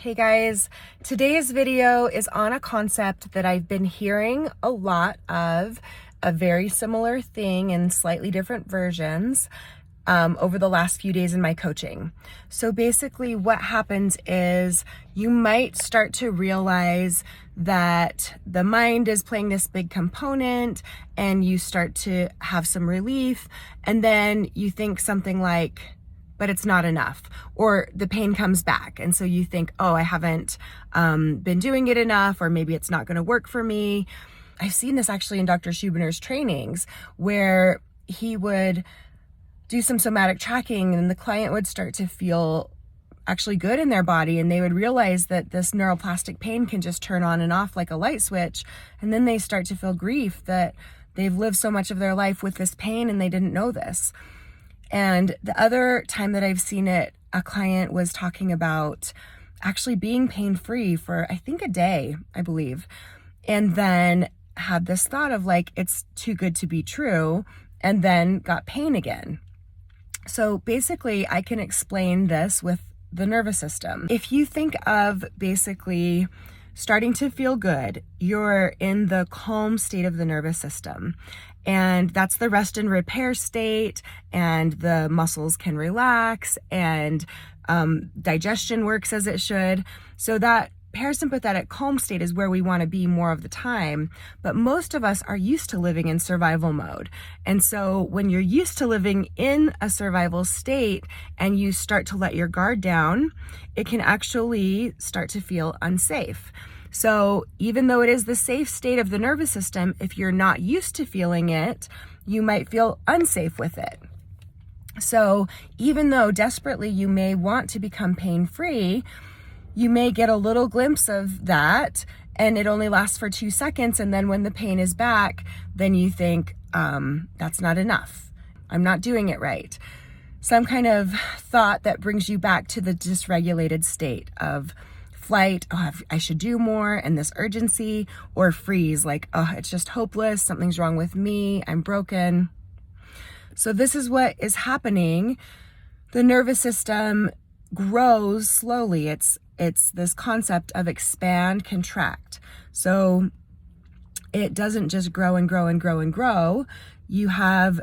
Hey guys, today's video is on a concept that I've been hearing a lot of, a very similar thing in slightly different versions over the last few days in my coaching. So basically what happens is you might start to realize that the mind is playing this big component and you start to have some relief, and then you think something like, but it's not enough, or the pain comes back. And so you think, oh, I haven't been doing it enough, or maybe it's not going to work for me. I've seen this actually in Dr. Schubiner's trainings where he would do some somatic tracking and the client would start to feel actually good in their body, and they would realize that this neuroplastic pain can just turn on and off like a light switch. And then they start to feel grief that they've lived so much of their life with this pain and they didn't know this. And the other time that I've seen it, a client was talking about actually being pain-free for, I think, a day, I believe, and then had this thought of like, it's too good to be true, and then got pain again. So basically, I can explain this with the nervous system. If you think of basically starting to feel good, you're in the calm state of the nervous system. And that's the rest and repair state, and the muscles can relax, and digestion works as it should. So that parasympathetic calm state is where we want to be more of the time. But most of us are used to living in survival mode. And so when you're used to living in a survival state and you start to let your guard down, it can actually start to feel unsafe. So even though it is the safe state of the nervous system, if you're not used to feeling it, you might feel unsafe with it. So even though desperately you may want to become pain-free, you may get a little glimpse of that, and it only lasts for 2 seconds. And then when the pain is back, then you think, that's not enough. I'm not doing it right. Some kind of thought that brings you back to the dysregulated state of flight, oh, I should do more, and this urgency, or freeze, like, oh, it's just hopeless, something's wrong with me, I'm broken. So this is what is happening. The nervous system grows slowly. It's this concept of expand, contract. So it doesn't just grow and grow and grow and grow. You have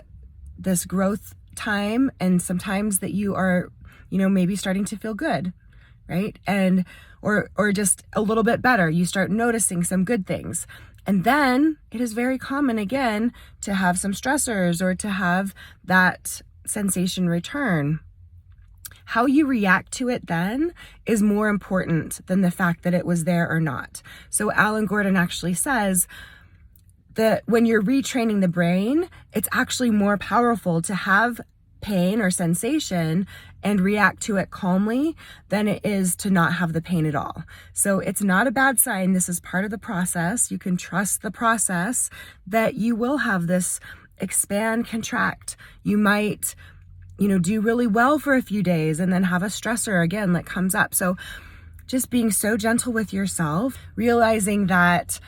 this growth time, and sometimes that you are, maybe starting to feel good, right? And or just a little bit better. You start noticing some good things. And then it is very common again to have some stressors or to have that sensation return. How you react to it then is more important than the fact that it was there or not. So Alan Gordon actually says that when you're retraining the brain, it's actually more powerful to have pain or sensation and react to it calmly than it is to not have the pain at all. So it's not a bad sign. This is part of the process. You can trust the process that you will have this expand, contract. You might, do really well for a few days and then have a stressor again that comes up. So just being so gentle with yourself, realizing that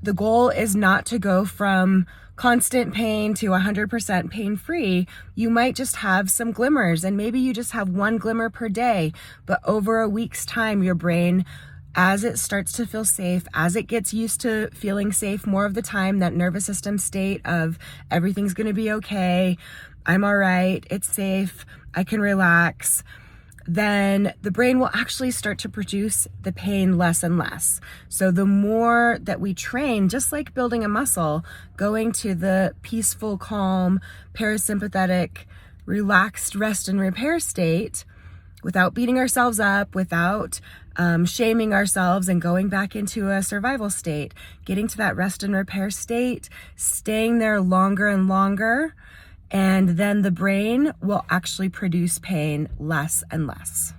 the goal is not to go from constant pain to 100% pain-free. You might just have some glimmers, and maybe you just have one glimmer per day, but over a week's time, your brain, as it starts to feel safe, as it gets used to feeling safe more of the time, that nervous system state of everything's going to be okay, I'm all right, it's safe, I can relax, then the brain will actually start to produce the pain less and less. So the more that we train, just like building a muscle, going to the peaceful, calm, parasympathetic, relaxed rest and repair state without beating ourselves up, without shaming ourselves and going back into a survival state, getting to that rest and repair state, staying there longer and longer, and then the brain will actually produce pain less and less.